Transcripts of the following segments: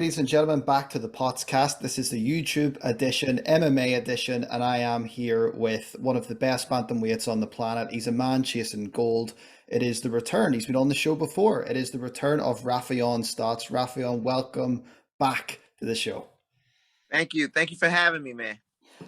ladies and gentlemen, back to the Pottscast. This is the YouTube edition, MMA edition, and I am here with one of the best bantamweights on the planet. He's a man chasing gold. It is the return. He's been on the show before. It is the return of Raufeon Stots. Raufeon, welcome back to the show. Thank you. Thank you for having me, man.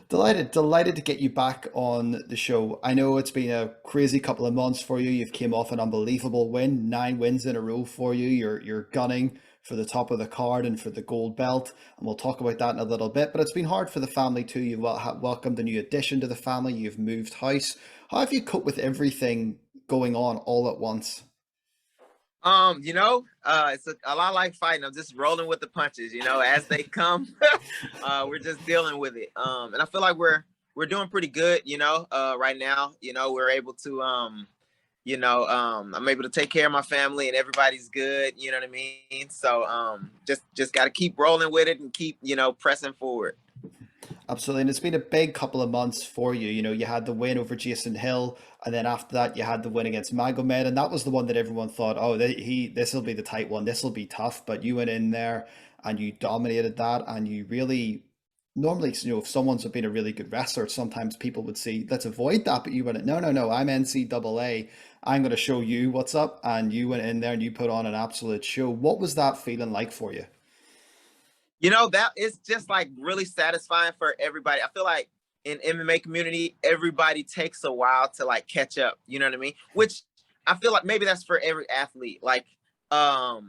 Delighted to get you back on the show. I know it's been a crazy couple of months for you. You've came off an unbelievable win, 9 wins in a row for you. You're gunning for the top of the card and for the gold belt, and we'll talk about that in a little bit. But it's been hard for the family too. You've welcomed a new addition to the family. You've moved house. How have you coped with everything going on all at once? It's a lot like fighting. I'm just rolling with the punches, as they come. We're just dealing with it. And I feel like we're doing pretty good, right now. We're able to I'm able to take care of my family and everybody's good, you know what I mean? So just gotta keep rolling with it and keep, pressing forward. Absolutely, and it's been a big couple of months for you. You had the win over Jason Hill, and then after that, you had the win against Magomed, and that was the one that everyone thought, oh, this will be the tight one, this will be tough. But you went in there and you dominated that, and you really normally, if someone's been a really good wrestler, sometimes people would say, let's avoid that. But you went, no, no, no, I'm NCAA. I'm going to show you what's up, and you went in there and you put on an absolute show. What was that feeling like for you? That is just like really satisfying for everybody. I feel like in MMA community, everybody takes a while to like catch up. You know what I mean? Which I feel like maybe that's for every athlete. Like I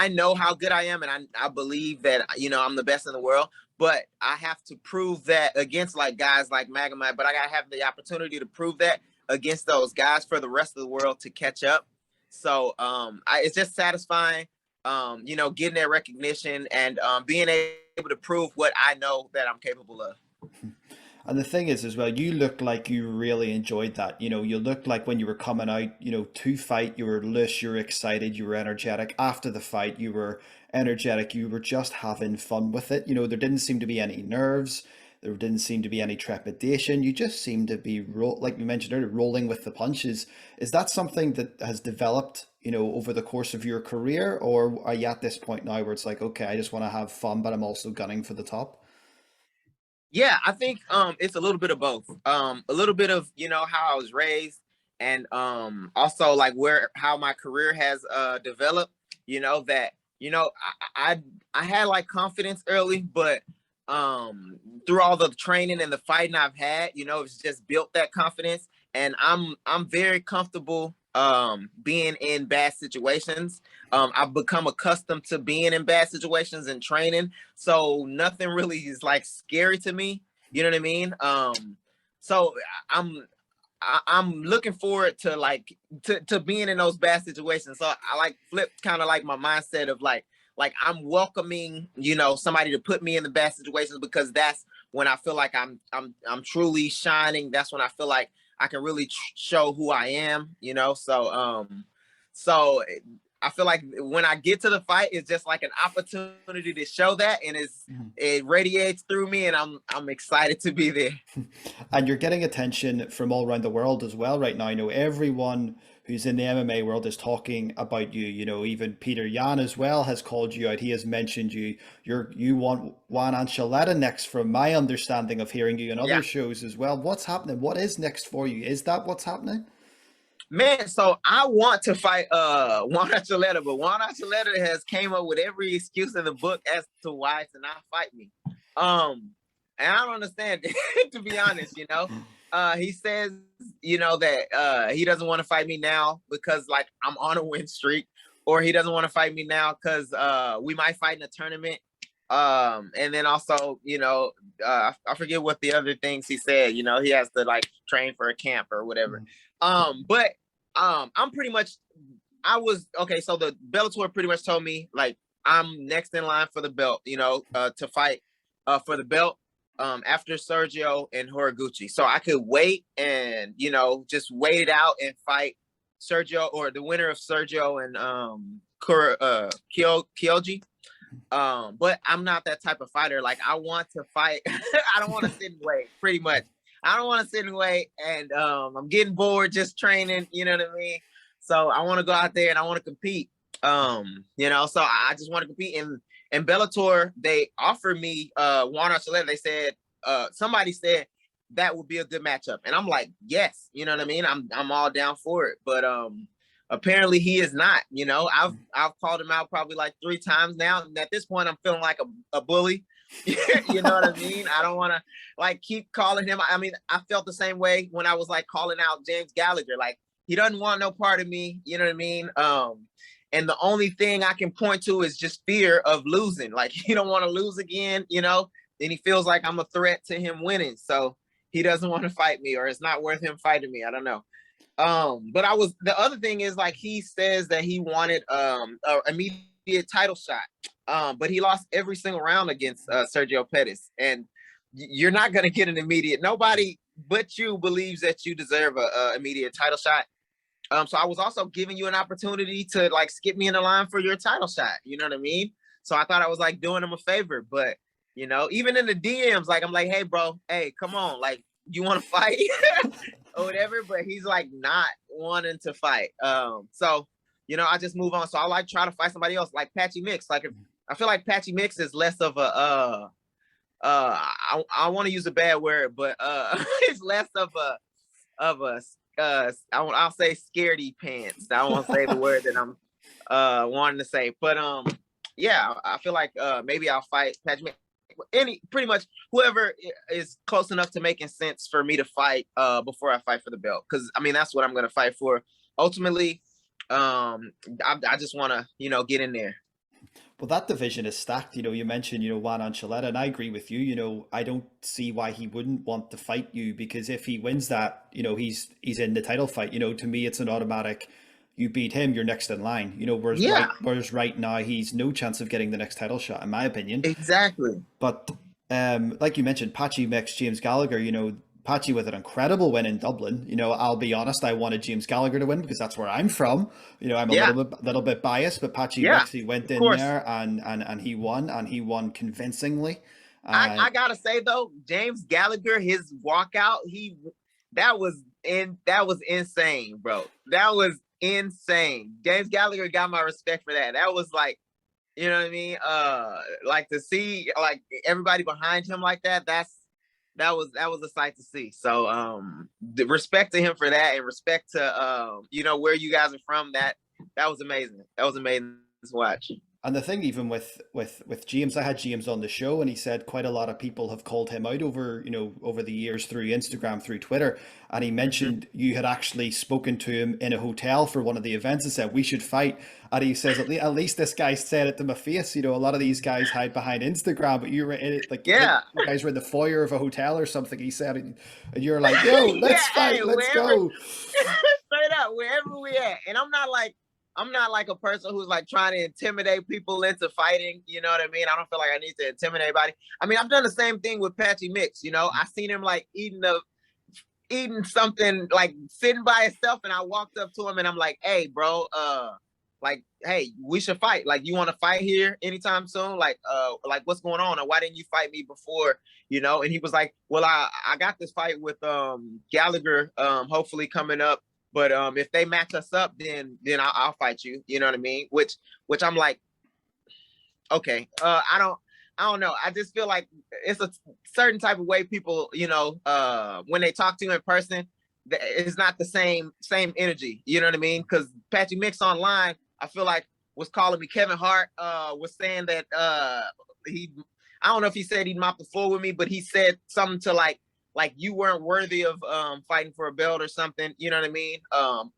know how good I am, and I believe that I'm the best in the world. But I have to prove that against like guys like Magomed. But I gotta have the opportunity to prove that against those guys for the rest of the world to catch up. So it's just satisfying. Getting that recognition and being able to prove what I know that I'm capable of. And the thing is, as well, you looked like you really enjoyed that. You looked like when you were coming out, to fight, you were loose, you were excited, you were energetic. After the fight, you were energetic, you were just having fun with it. There didn't seem to be any nerves. There didn't seem to be any trepidation. You just seemed to be, like you mentioned earlier, rolling with the punches. Is that something that has developed, over the course of your career? Or are you at this point now where it's like, okay, I just want to have fun, but I'm also gunning for the top? Yeah, I think it's a little bit of both. A little bit of, how I was raised, and also like how my career has developed, that, I had like confidence early, but through all the training and the fighting I've had, it's just built that confidence, and I'm very comfortable being in bad situations. I've become accustomed to being in bad situations and training, so nothing really is like scary to me. You know what I mean? So I'm looking forward to like to being in those bad situations. So I like flipped kind of like my mindset of like I'm welcoming, somebody to put me in the bad situations, because that's when I feel like I'm truly shining. That's when I feel like I can really show who I am, so I feel like when I get to the fight, it's just like an opportunity to show that, and it radiates through me, and I'm excited to be there. And you're getting attention from all around the world as well right now. Everyone who's in the MMA world is talking about you. Even Peter Yan as well has called you out. He has mentioned you. You want Juan Anchuleta next, from my understanding of hearing you in Yeah. other shows as well. What's happening? What is next for you? Is that what's happening? Man, so I want to fight Juan Archuleta, but Juan Archuleta has came up with every excuse in the book as to why to not fight me. And I don't understand to be honest, he says, that he doesn't want to fight me now because like I'm on a win streak, or he doesn't want to fight me now because we might fight in a tournament. And then also, I forget what the other things he said. He has to like train for a camp or whatever. But I'm pretty much, I was okay. So the Bellator pretty much told me like I'm next in line for the belt, to fight for the belt after Sergio and Horiguchi. So I could wait and just wait it out and fight Sergio, or the winner of Sergio and Kyoji. But I'm not that type of fighter. Like I want to fight. I don't want to sit and wait. Pretty much, I don't want to sit and wait. And I'm getting bored just training. You know what I mean? So I want to go out there and I want to compete. So I just want to compete. And Bellator, they offered me Juan Archuleta. They said somebody said that would be a good matchup, and I'm like, yes, you know what I mean. I'm all down for it, but apparently he is not. You know, I've called him out probably like 3 times now, and at this point, I'm feeling like a bully. You know what I mean? I don't want to like keep calling him. I mean, I felt the same way when I was like calling out James Gallagher. Like he doesn't want no part of me. You know what I mean? And the only thing I can point to is just fear of losing. Like he don't want to lose again. You know, and he feels like I'm a threat to him winning. So he doesn't want to fight me, or it's not worth him fighting me. I don't know. But the other thing is like he says that he wanted an immediate title shot. But he lost every single round against Sergio Pettis, and you're not going to get an immediate. Nobody but you believes that you deserve a immediate title shot. So I was also giving you an opportunity to like skip me in the line for your title shot. You know what I mean? So I thought I was like doing him a favor, but you know, even in the DMs, like I'm like, hey, bro, hey, come on, like you want to fight or whatever. But he's like not wanting to fight. So you know, I just move on. So I like try to fight somebody else, like Patchy Mix. Like if, I feel like Patchy Mix is less of a I want to use a bad word, but it's less of a I'll say scaredy pants. I won't say the word that I'm wanting to say, but yeah, I feel like maybe I'll fight Patchy Mix. Pretty much whoever is close enough to making sense for me to fight before I fight for the belt, because I mean that's what I'm gonna fight for ultimately. I just want to get in there. Well, that division is stacked. You know, you mentioned, Juan Anchuleta, and I agree with you. You know, I don't see why he wouldn't want to fight you, because if he wins that, he's in the title fight. You know, to me, it's an automatic. You beat him, you're next in line. You know, Yeah, whereas right now he's no chance of getting the next title shot, in my opinion. exactly. But like you mentioned, Patchy Mix, James Gallagher, Patchy with an incredible win in Dublin. You know, I'll be honest, I wanted James Gallagher to win because that's where I'm from. You know, I'm a Yeah, little bit biased, but Patchy yeah, Mix, he went of in course. there and he won convincingly. I gotta say though, James Gallagher, his walkout, that was insane, bro. That was insane. James Gallagher got my respect for that. That was like, you know what I mean? Like to see like everybody behind him like that, that was a sight to see. So the respect to him for that, and respect to where you guys are from. That was amazing. That was amazing to watch. And the thing, even with James, I had James on the show, and he said quite a lot of people have called him out over the years through Instagram, through Twitter, and he Mhm. mentioned you had actually spoken to him in a hotel for one of the events and said we should fight. And he says at least this guy said it to my face. You know, a lot of these guys hide behind Instagram, but you were in it, like I think Yeah. you guys were in the foyer of a hotel or something. He said, and you're like, "Yo, Yeah, let's hey, fight, let's wherever go." straight up, wherever we at. And I'm not like a person who's like trying to intimidate people into fighting. You know what I mean? I don't feel like I need to intimidate anybody. I mean, I've done the same thing with Patchy Mix. You know, I seen him like eating something, like sitting by himself, and I walked up to him and I'm like, "Hey, bro, like, hey, we should fight. Like, you want to fight here anytime soon? Like what's going on? Or why didn't you fight me before?" You know, and he was like, "Well, I got this fight with Gallagher, hopefully coming up. But if they match us up, then I'll fight you." You know what I mean? Which I'm like, okay, I don't know. I just feel like it's a certain type of way people, when they talk to you in person, it's not the same energy. You know what I mean? Because Patchy Mix online, I feel like was calling me Kevin Hart. Was saying that he, I don't know if he said he'd mop the floor with me, but he said something to like you weren't worthy of fighting for a belt or something. You know what I mean?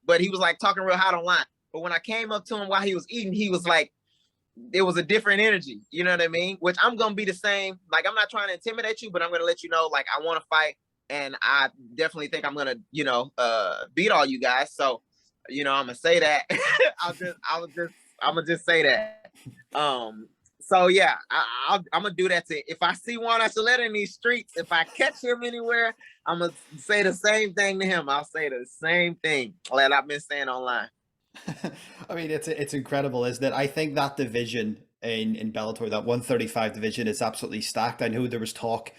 But he was like talking real hot online. But when I came up to him while he was eating, he was like, it was a different energy, you know what I mean? Which I'm gonna be the same. Like I'm not trying to intimidate you, but I'm gonna let you know, like I want to fight, and I definitely think I'm gonna, beat all you guys. So, I'm gonna say that. I'm gonna just say that. So yeah, I'm gonna do that to. If I see Juan Archuleta in these streets, if I catch him anywhere, I'm gonna say the same thing to him. I'll say the same thing that I've been saying online. I mean, it's incredible, isn't it? I think that division in Bellator, that 135 division, is absolutely stacked. I know there was talk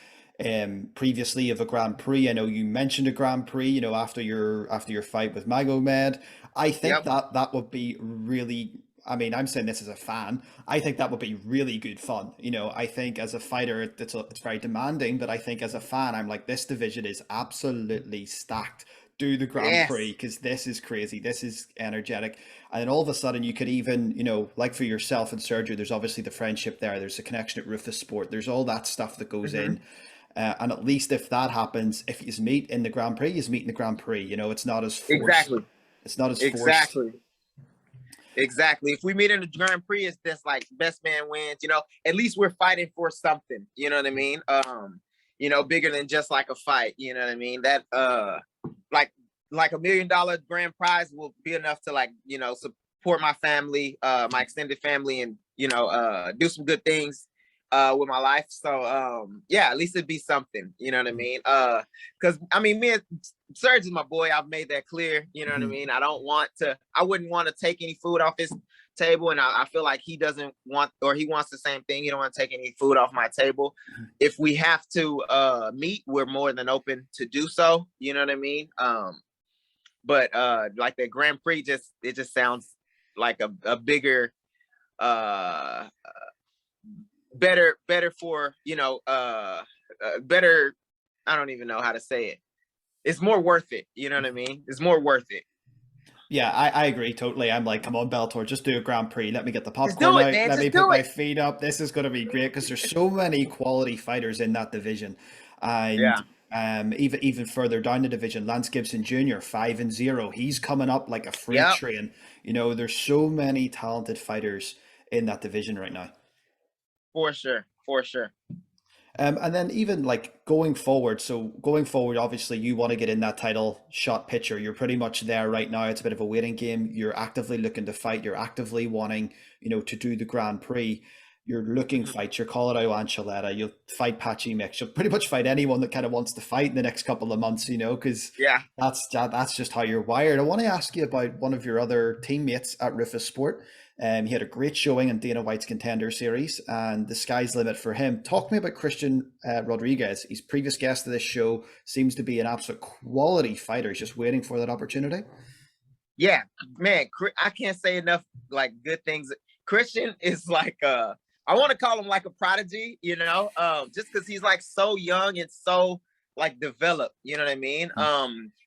previously of a Grand Prix. I know you mentioned a Grand Prix, after your fight with Magomed. I think Yep. that would be really I mean, I'm saying this as a fan. I think that would be really good fun. I think as a fighter, it's very demanding, but I think as a fan, I'm like, this division is absolutely stacked. Do the Grand Prix Yes. because this is crazy. This is energetic. And then all of a sudden, you could even, like for yourself and Sergio, there's obviously the friendship there. There's a connection at Rufus Sport. There's all that stuff that goes Hmm. in. And at least if that happens, if you meet in the Grand Prix, you meet in the Grand Prix. It's not as forced. Exactly. It's not as forced. Exactly. Exactly. If we meet in the Grand Prix, it's just like best man wins. At least we're fighting for something. You know what I mean? Bigger than just like a fight. You know what I mean? That like $1 million grand prize will be enough to support my family, my extended family, and do some good things with my life. So yeah, at least it'd be something. You know what I mean? Because I mean, me and Serge is my boy. I've made that clear. You know what I Mhm. mean? I wouldn't want to take any food off his table, and I feel like he doesn't want, or he wants the same thing. He don't want to take any food off my table. If we have to meet, we're more than open to do so. You know what I mean? But like the Grand Prix, it just sounds like a bigger, uh, better for better. I don't even know how to say it. It's more worth it. You know what I mean? It's more worth it. Yeah, I agree totally. I'm like, come on, Bellator, just do a Grand Prix. Let me get the Just popcorn do it, out. man. Let me Just put do my it. feet up. This is going to be great because there's so many quality fighters in that division, and Yeah. even further down the division, Lance Gibson Jr. 5-0. He's coming up like a freight Yep. train. There's so many talented fighters in that division right now. For sure. For sure. And then even like going forward, so going forward, obviously you want to get in that title shot picture. You're pretty much there right now. It's a bit of a waiting game. You're actively looking to fight. You're actively wanting, to do the Grand Prix. You're looking Mhm. fights. You're Colorado Anchaletta. You'll fight Patchy Mix. You'll pretty much fight anyone that kind of wants to fight in the next couple of months, because Yeah. that's just how you're wired. I want to ask you about one of your other teammates at Rufus Sport. He had a great showing in Dana White's Contender Series, and the sky's the limit for him. Talk to me about Christian Rodriguez. He's previous guest of this show. Seems to be an absolute quality fighter. He's just waiting for that opportunity. Yeah, man, I can't say enough like good things. Christian is like I want to call him like a prodigy, just because he's like so young and so like developed, you know what I mean?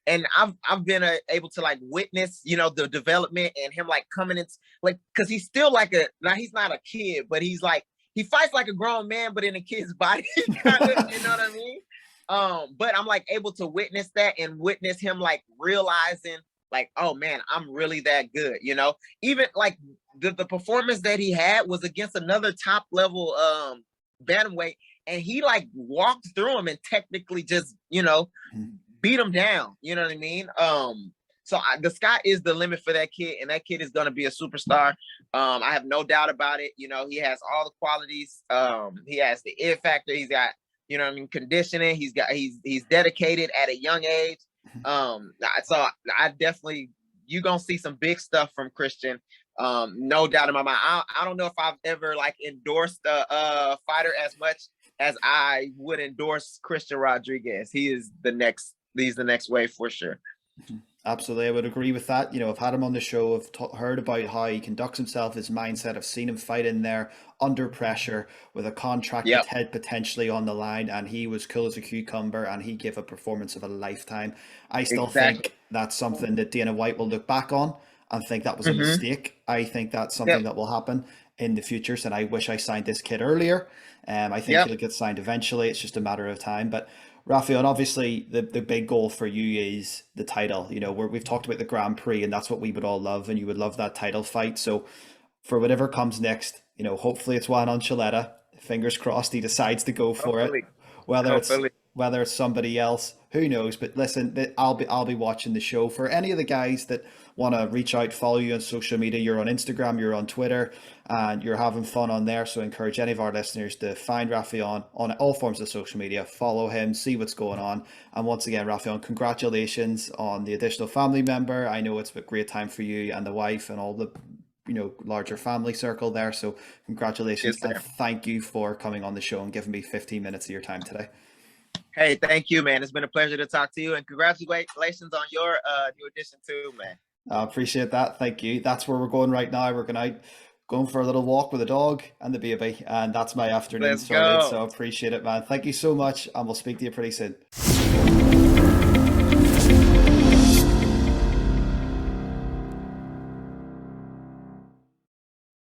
And I've been able to like witness, the development and him like coming in like because he's still like now he's not a kid, but he's like he fights like a grown man, but in a kid's body, kind of, you know what I mean? But I'm like able to witness that and witness him like realizing like, oh man, I'm really that good, Even like the performance that he had was against another top level bantamweight, and he like walked through him and technically just, beat him down. You know what I mean? So the sky is the limit for that kid, and that kid is going to be a superstar. I have no doubt about it. He has all the qualities. He has the it factor. He's got, conditioning. He's dedicated at a young age. So I definitely you gonna see some big stuff from Christian. No doubt in my mind. I don't know if I've ever like endorsed a fighter as much as I would endorse Christian Rodriguez. He's the next wave for sure. Absolutely, I would agree with that. I've had him on the show. I've heard about how he conducts himself, his mindset. I've seen him fight in there under pressure with a contract Yep. potentially on the line, and he was cool as a cucumber, and he gave a performance of a lifetime. I still Exactly. think that's something that Dana White will look back on and think that was a Mm-hmm. mistake. I think that's something Yep. that will happen in the future. And I wish I signed this kid earlier. I think Yep. he'll get signed eventually. It's just a matter of time. But Rafael, obviously the big goal for you is the title. We've talked about the Grand Prix, and that's what we would all love, and you would love that title fight. So for whatever comes next, hopefully it's Juan Anchuleta. Fingers crossed he decides to go for it. Hopefully. Whether it's Hopefully. whether it's somebody else, who knows? But listen, I'll be watching the show. For any of the guys that want to reach out, follow you on social media. You're on Instagram, you're on Twitter, and you're having fun on there. So I encourage any of our listeners to find Raufeon on all forms of social media, follow him, see what's going on. And once again, Raufeon, congratulations on the additional family member. I know it's a great time for you and the wife and all the larger family circle there. So congratulations Yes, and sir. thank you for coming on the show and giving me 15 minutes of your time today. Hey, thank you, man. It's been a pleasure to talk to you, and congratulations on your new addition too, man. I appreciate that. Thank you. That's where we're going right now. We're going out, going for a little walk with the dog and the baby, and that's my afternoon Let's sorted. So go. I appreciate it, man. Thank you so much, and we'll speak to you pretty soon.